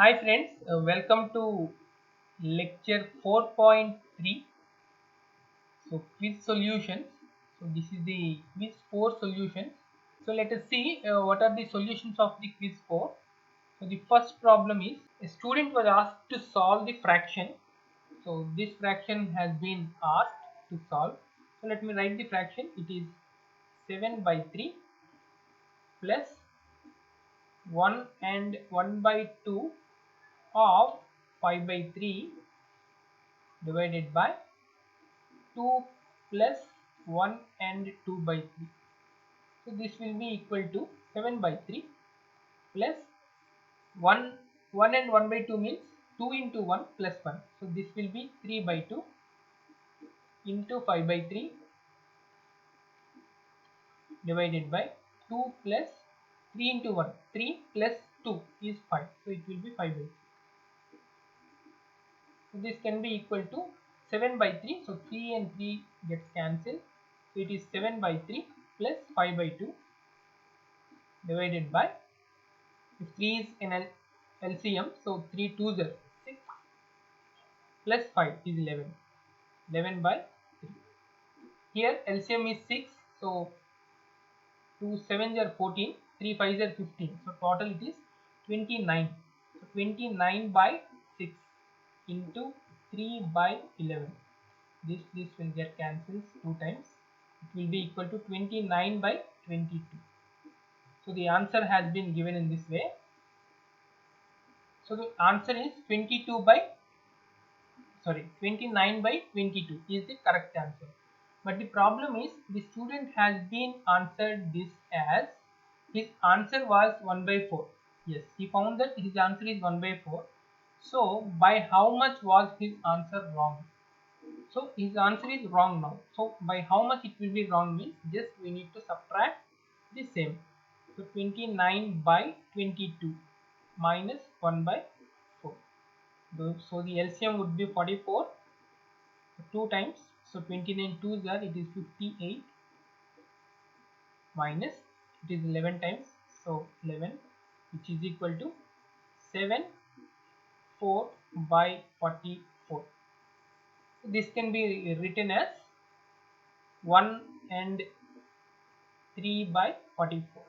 Hi friends, welcome to lecture 4.3. So quiz solutions. So this is the quiz 4 solutions. So let us see what are the solutions of the quiz 4. So the first problem is a student was asked to solve the fraction. So this fraction has been asked to solve. So let me write the fraction. It is 7 by 3 plus 1 and 1 by 2 of 5 by 3 divided by 2 plus 1 and 2 by 3. So this will be equal to 7 by 3 plus 1, 1 and 1 by 2 means 2 into 1 plus 1. So this will be 3 by 2 into 5 by 3 divided by 2 plus 3 into 1. 3 plus 2 is 5. So it will be 5 by 3. So this can be equal to 7 by 3. So 3 and 3 gets cancelled. So it is 7 by 3 plus 5 by 2 divided by, if 3 is an LCM, so 3 2s are 6 plus 5 is 11. 11 by 3. Here LCM is 6, so 2 7s are 14, 3 5s are 15. So total it is 29. So 29 by 6 into 3 by 11. This will get cancelled 2 times. It will be equal to 29 by 22. So the answer has been given in this way. So the answer is 29 by 22 is the correct answer. But the problem is the student has been answered this as his answer was 1 by 4. Yes, he found that his answer is 1 by 4. So by how much was his answer wrong? So his answer is wrong now. So by how much it will be wrong means just we need to subtract the same. So 29 by 22 minus 1 by 4. So the LCM would be 44. 2 times. So 29 2s are, it is 58 minus, it is 11 times. So 11, which is equal to 7 4 by 44. So this can be written as 1 and 3 by 44.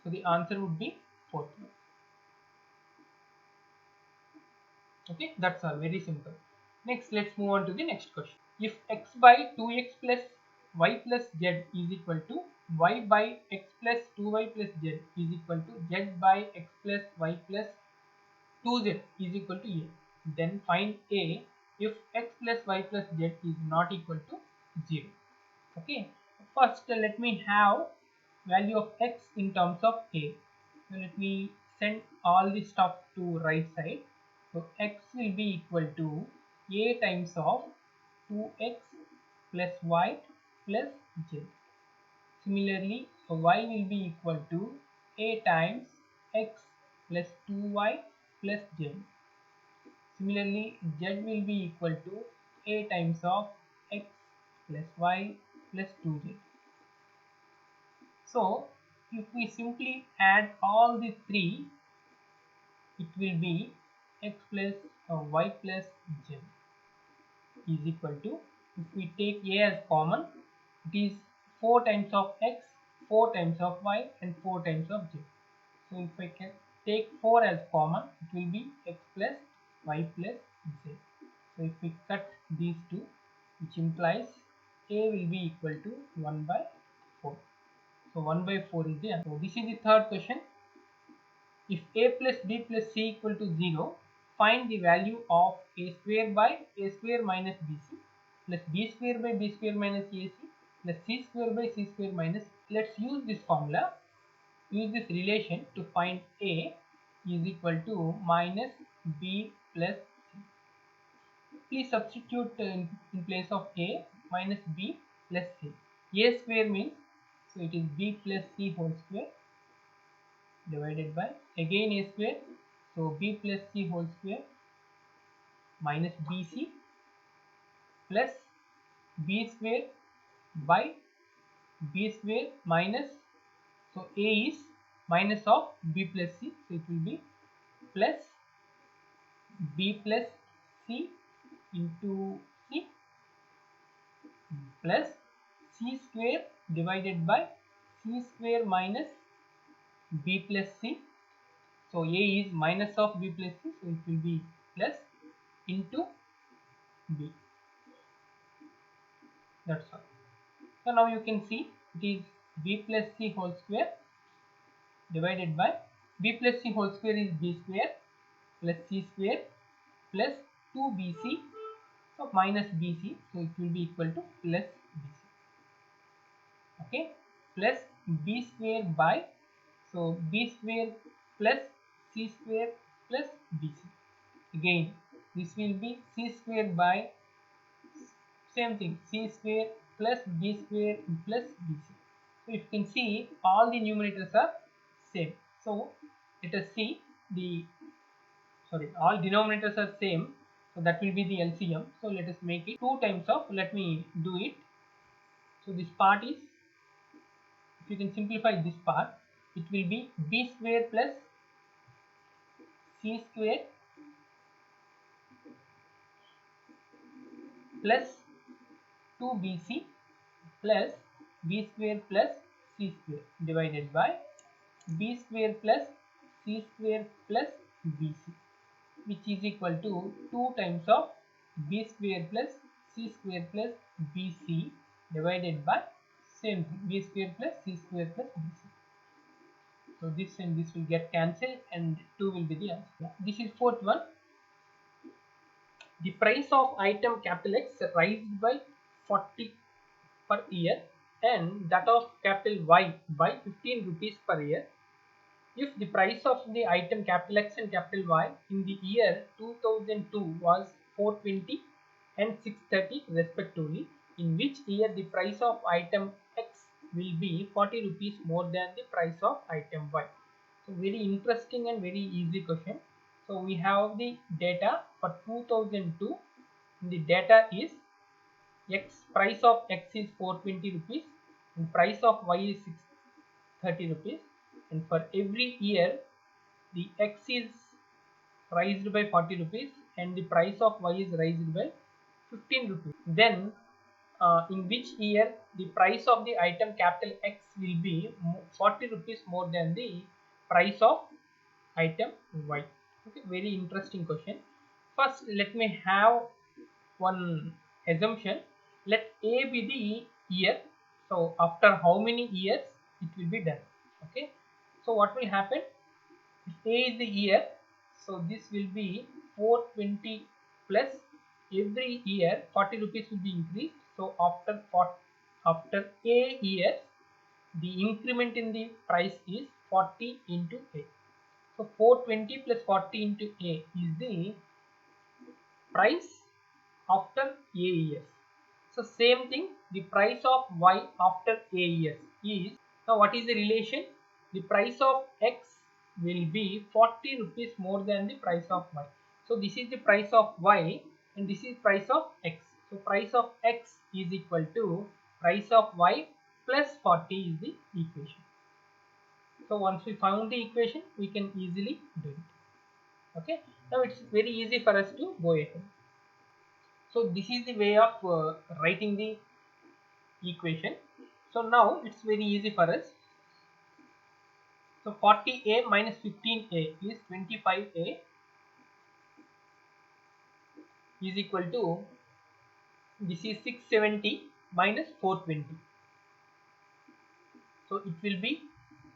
So the answer would be 4. Okay, that's all, very simple. Next, let's move on to the next question. If x by 2x plus y plus z is equal to y by x plus 2y plus z is equal to z by x plus y plus 2z is equal to a, then find a if x plus y plus z is not equal to 0. Okay, first let me have value of x in terms of a. So let me send all the stuff to right side. So x will be equal to a times of 2x plus y plus z. Similarly, y will be equal to a times x plus 2y plus z. Similarly, z will be equal to a times of x plus y plus 2z. So, if we simply add all the three, it will be x plus y plus z is equal to, if we take a as common, it is 4 times of x, 4 times of y and 4 times of z. So if I can take 4 as common, it will be x plus y plus z. So if we cut these two, which implies a will be equal to 1 by 4. So 1 by 4 is the answer. So this is the third question. If a plus b plus c equal to 0, find the value of a square by a square minus bc plus b square by b square minus ac plus c square by c square minus. Let's use this formula, use this relation to find a is equal to minus b plus c. Please substitute in place of a minus b plus c. A square means, so it is b plus c whole square divided by again a square, so b plus c whole square minus bc plus b square by b square minus, so a is minus of b plus c, so it will be plus B plus C into C plus C square divided by C square minus B plus C. So A is minus of B plus C, so it will be plus into B. That's all. So now you can see it is B plus C whole square divided by B plus C whole square is B square plus C square plus 2BC, so minus BC, so it will be equal to plus BC. Okay, plus B square by, so B square plus C square plus BC. Again this will be C square by, same thing, C square plus B square plus BC. So you can see all the numerators are same. So let us see the, sorry, all denominators are same, so that will be the LCM. So let us make it 2 times of, let me do it. So this part is, if you can simplify this part, it will be B square plus C square plus 2BC plus B square plus C square divided by B square plus C square plus BC, which is equal to 2 times of B square plus C square plus BC divided by same thing, B square plus C square plus BC. So this and this will get cancelled and 2 will be the answer. This is fourth one. The price of item capital X rises by 40 per year and that of capital Y by 15 rupees per year. If the price of the item capital X and capital Y in the year 2002 was 420 and 630 respectively, in which year the price of item X will be 40 rupees more than the price of item Y. So very interesting and very easy question. So we have the data for 2002. The data is X, price of X is 420 rupees and price of Y is 630 rupees, and for every year the X is raised by 40 rupees and the price of Y is raised by 15 rupees. Then in which year the price of the item capital X will be 40 rupees more than the price of item Y. Okay, very interesting question. First let me have one assumption. Let A be the year, so after how many years it will be done. Okay, so what will happen if A is the year, so this will be 420 plus every year 40 rupees will be increased. So after A years the increment in the price is 40 into A. So 420 plus 40 into A is the price after A years. So same thing, the price of Y after A years is, now what is the relation? The price of X will be 40 rupees more than the price of Y. So this is the price of Y and this is price of X. So price of X is equal to price of Y plus 40 is the equation. So once we found the equation, we can easily do it. Okay, now it's very easy for us to go ahead. So this is the way of writing the equation. So now it's very easy for us. So 40A minus 15A is 25A is equal to, this is 670 minus 420. So it will be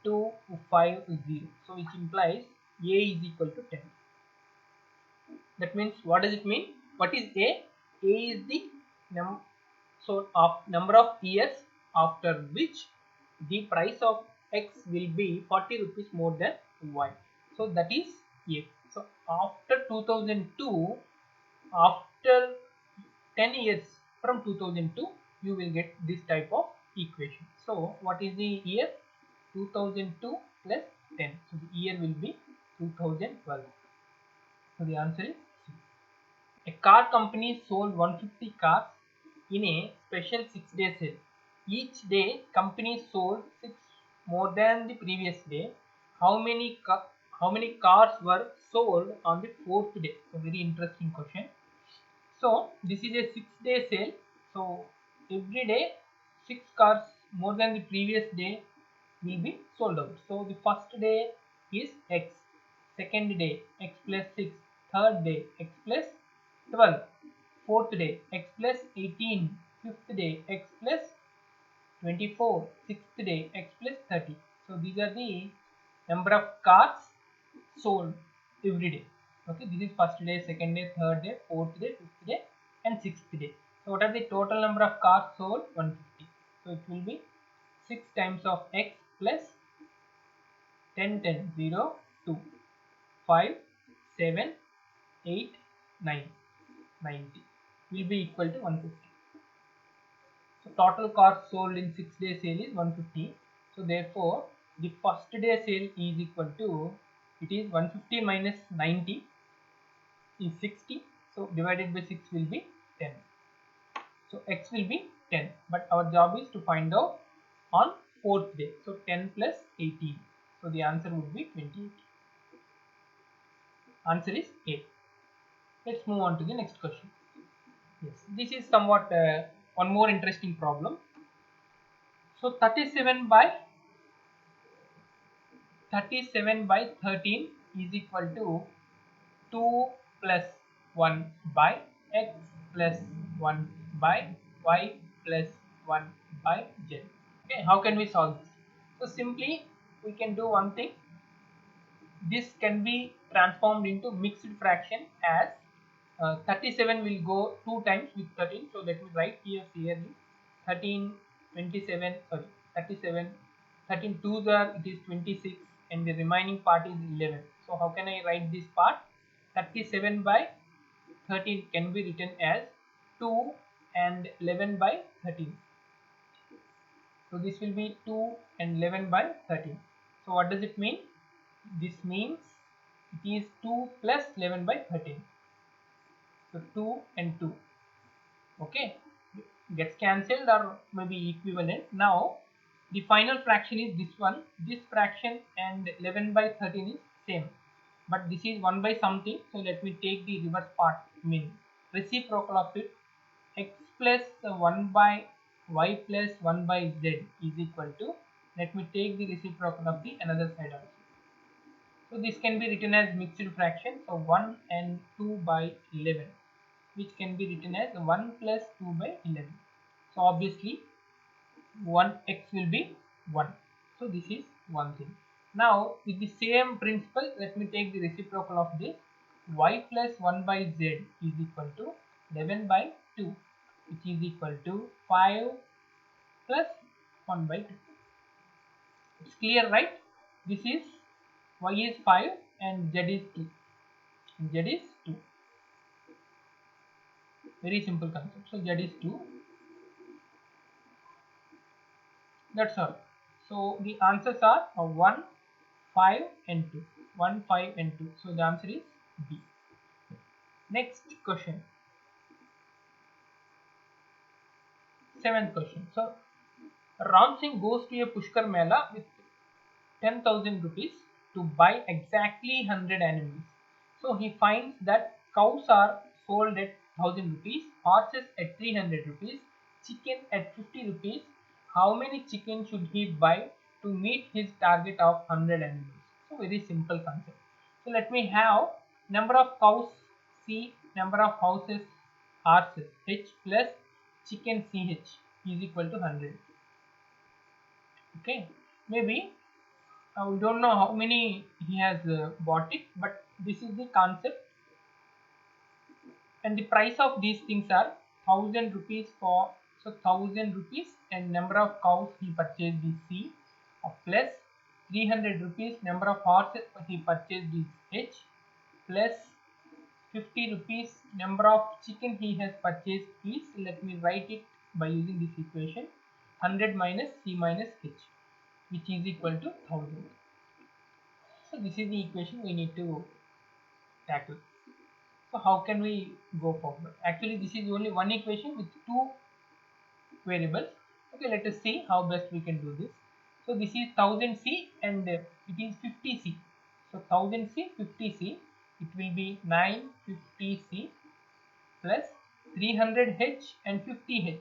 250. So which implies A is equal to 10. That means, what does it mean? What is A? A is the number of years after which the price of X will be 40 rupees more than Y. So that is A. So after 2002, after 10 years from 2002, you will get this type of equation. So what is the year? 2002 plus 10. So the year will be 2012. So the answer is C. A car company sold 150 cars in a special 6-day sale. Each day company sold 6 more than the previous day. How many how many cars were sold on the fourth day? So very interesting question. So this is a 6-day sale. So every day 6 cars more than the previous day will be sold out. So the first day is X, second day X plus 6, third day X plus 12, fourth day X plus 18, fifth day X plus 24, sixth day X plus 30. So these are the number of cars sold every day. Okay, this is first day, second day, third day, fourth day, fifth day, and sixth day. So what are the total number of cars sold? 150. So it will be 6 times of X plus 10, 10, 0, 2, 5, 7, 8, 9, 90 will be equal to 150. So total cars sold in 6-day sale is 150. So therefore the first day sale is equal to, it is 150 minus 90 is 60. So divided by 6 will be 10. So X will be 10. But our job is to find out on fourth day. So 10 plus 18. So the answer would be 28. Answer is A. Let's move on to the next question. Yes, this is somewhat one more interesting problem. So 37 by 13 is equal to 2 plus 1 by x plus 1 by y plus 1 by z. Okay, how can we solve this? So simply we can do one thing. This can be transformed into mixed fraction as 37 will go 2 times with 13. So let me write here clearly 13, 27, sorry 37, 13 twos are, it is 26 and the remaining part is 11. So how can I write this part? 37 by 13 can be written as 2 and 11 by 13. So this will be 2 and 11 by 13. So what does it mean? This means it is 2 plus 11 by 13. So 2 and 2. Okay. Gets cancelled or maybe equivalent. Now the final fraction is this one. This fraction and 11 by 13 is same. But this is 1 by something. So let me take the reverse part, mean reciprocal of it. X plus 1 by y plus 1 by z is equal to, let me take the reciprocal of the another side also. So this can be written as mixed fraction. So 1 and 2 by 11, which can be written as 1 plus 2 by 11. So obviously 1x will be 1. So this is one thing. Now with the same principle, let me take the reciprocal of this. Y plus 1 by z is equal to 11 by 2, which is equal to 5 plus 1 by 2. It's clear, right? This is y is 5 and z is 2. Z is 2. Very simple concept. So z is 2. That's all. So the answers are 1, 5 and 2. 1, 5 and 2. So the answer is B. Next question. 7th question. So Ram Singh goes to a Pushkar Mela with 10,000 rupees to buy exactly 100 animals. So he finds that cows are sold at 1000 rupees, horses at 300 rupees, chicken at 50 rupees. How many chicken should he buy to meet his target of 100 animals? So very simple concept. So let me have number of cows C, number of houses horses H plus chicken CH is equal to 100. Okay, maybe we don't know how many he has bought it, but this is the concept, and the price of these things are 1000 rupees for, so 1000 rupees and number of cows he purchased is C, plus 300 rupees number of horses he purchased is H, plus 50 rupees number of chicken he has purchased is, let me write it by using this equation, 100 minus C minus H, which is equal to 1000. So this is the equation we need to tackle. So how can we go forward? Actually this is only one equation with two variables. Okay, let us see how best we can do this. So this is 1000C and it is 50C. So 1000C, 50C, it will be 950C plus 300H and 50H.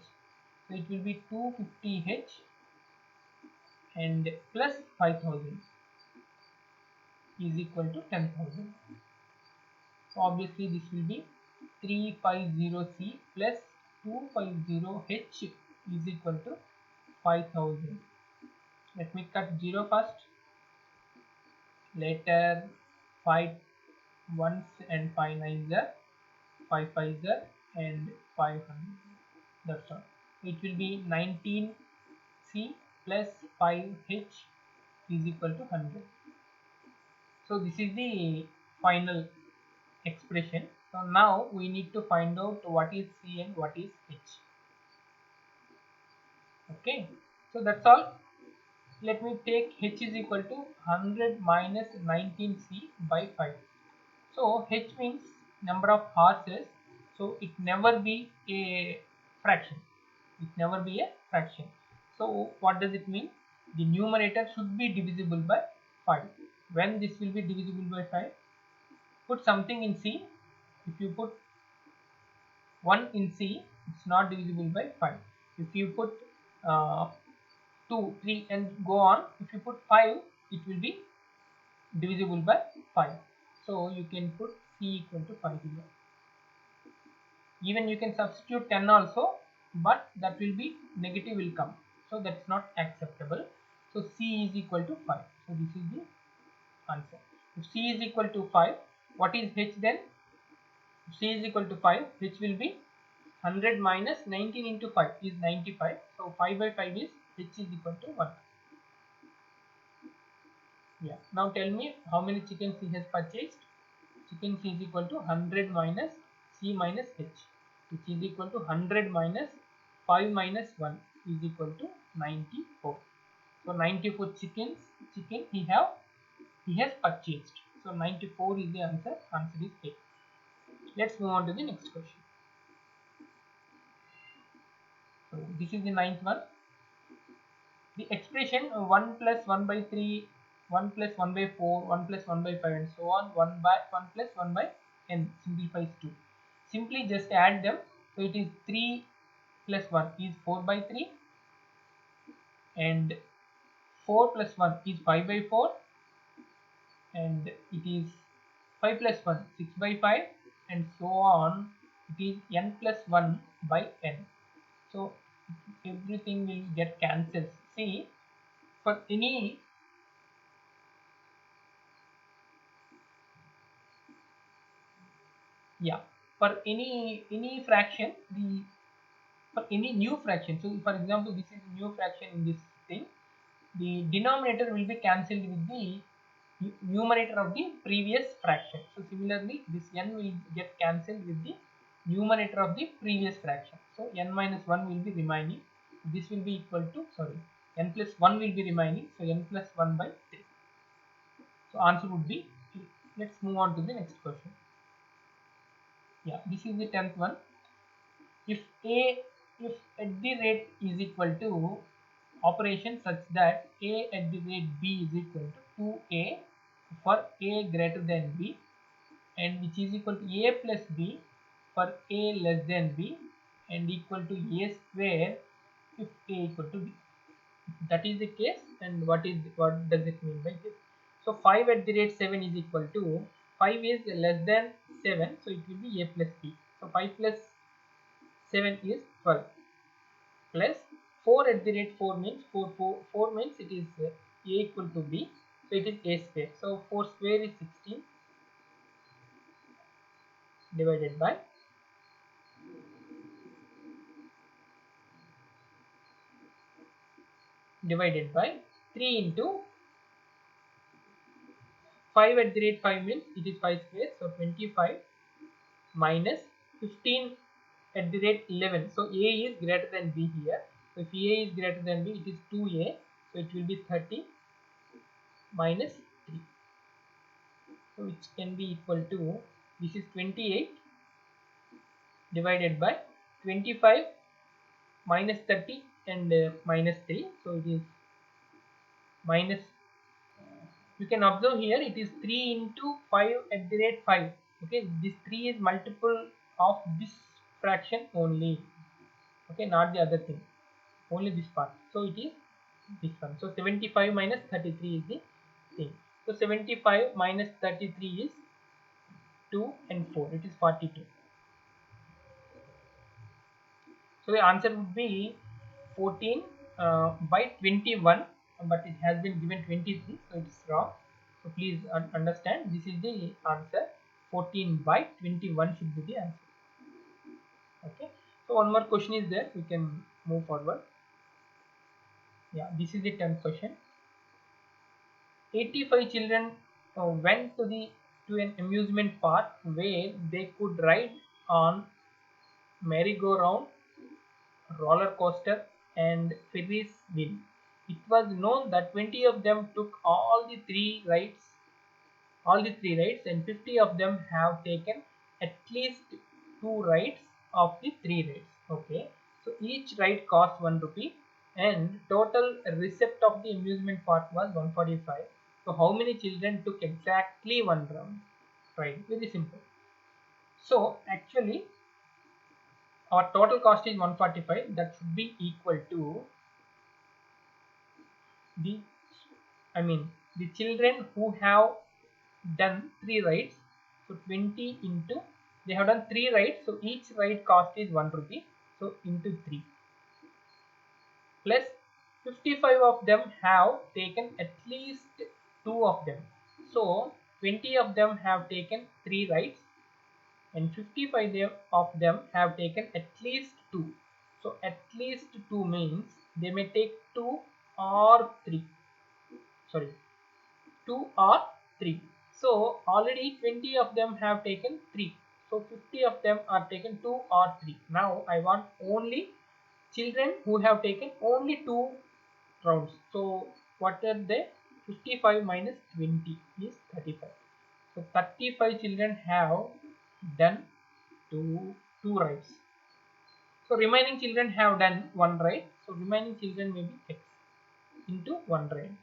So it will be 250H and plus 5000 is equal to 10,000. So obviously this will be 350C plus 250H is equal to 5000. Let me cut 0 first, later 5 ones and 5 nines are 5 fives are and 500. That's all. It will be 19C plus 5H is equal to 100. So this is the final expression. So now we need to find out what is C and what is H. Okay, so that's all. Let me take H is equal to 100 minus 19C by 5. So H means number of horses. So it never be a fraction. It never be a fraction. So what does it mean? The numerator should be divisible by 5. When this will be divisible by 5? Put something in C. If you put 1 in C, it's not divisible by 5. If you put 2, 3 and go on, if you put 5, it will be divisible by 5. So you can put C equal to 5 here. Even you can substitute 10 also, but that will be negative will come. So that's not acceptable. So C is equal to 5. So this is the answer. If C is equal to 5, what is H then? If C is equal to 5, H will be 100 minus 19 into 5 is 95. So 5 by 5 is H is equal to 1. Yeah. Now tell me how many chickens he has purchased. Chickens is equal to 100 minus C minus H, which is equal to 100 minus 5 minus 1 is equal to 94. So 94 chicken he has purchased. So 94 is the answer. Answer is A. Let's move on to the next question. So this is the ninth one. The expression 1 plus 1 by 3, 1 plus 1 by 4, 1 plus 1 by 5 and so on, 1 plus 1 by n simplifies to. Simply just add them. So it is 3 plus 1 is 4 by 3 and 4 plus 1 is 5 by 4 and it is 5 plus 1 6 by 5 and so on. It is n plus 1 by n. So everything will get cancelled. See, for any for any fraction, for any new fraction, so for example this is new fraction in this thing, the denominator will be cancelled with the numerator of the previous fraction. So similarly this n will get cancelled with the numerator of the previous fraction. So n minus 1 will be remaining. This will be equal to, sorry, n plus 1 will be remaining. So n plus 1 by 3. So answer would be 3. Let's move on to the next question. Yeah, this is the 10th one. If at the rate is equal to operation such that a at the rate b is equal to 2a for a greater than b and which is equal to a plus b for a less than b and equal to a square if a equal to b. That is the case. And what does it mean by this? So 5 at the rate 7 is equal to 5 is less than 7, so it will be a plus b. So 5 plus 7 is 12 plus 4 at the rate 4 means 4 means it is a equal to b, so it is a square. So 4 square is 16 divided by 3 into 5 at the rate 5 means it is 5 square, so 25 minus 15 at the rate 11. So a is greater than b here. So if a is greater than b, it is 2a. So it will be 30 minus 3. So which can be equal to, this is 28 divided by 25 minus 30 and minus 3. So it is minus you can observe here it is 3 into 5 at the rate 5. Okay, this 3 is multiple of this fraction only. Okay, not the other thing, only this part. So it is this one. So 75 minus 33 is the thing. So 75 minus 33 is 2 and 4, it is 42. So the answer would be 14 by 21, but it has been given 23, so it's wrong. So please understand, this is the answer. 14 by 21 should be the answer. Okay. So one more question is there. We can move forward. Yeah, this is the 10th question. 85 children went to an amusement park where they could ride on merry-go-round, roller coaster, and Ferris wheel. It was known that 20 of them took all the three rides, and 50 of them have taken at least two rides of the three rides. Okay, so each ride cost 1 rupee, and total receipt of the amusement park was 145. So how many children took exactly one round? Right, very simple. So actually our total cost is 145, that should be equal to the the children who have done 3 rides. So 20 into, they have done 3 rides, so each ride cost is 1 rupee, so into 3, plus 55 of them have taken at least 2 of them. So 20 of them have taken 3 rides, and 55 of them have taken at least 2. So at least 2 means they may take 2 or 3, sorry, 2 or 3. So already 20 of them have taken 3. So 50 of them are taken 2 or 3. Now I want only children who have taken only 2 rounds. So what are they? 55 minus 20 is 35. So 35 children have done two rides. So remaining children have done one ride. So remaining children may be x into one ride.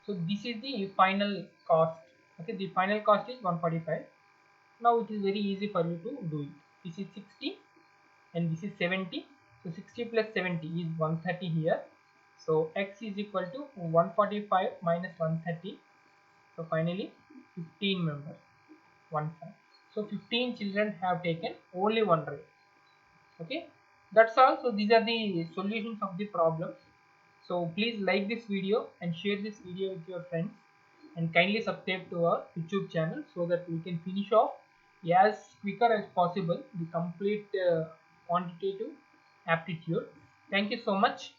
So this is the final cost. Okay, the final cost is 145. Now it is very easy for you to do it. This is 60 and this is 70. So 60 plus 70 is 130 here. So x is equal to 145 minus 130. So finally 15 members. 1 5. So 15 children have taken only one ride. Okay, that's all. So these are the solutions of the problems. So please like this video and share this video with your friends, and kindly subscribe to our YouTube channel so that we can finish off as quicker as possible the complete quantitative aptitude. Thank you so much.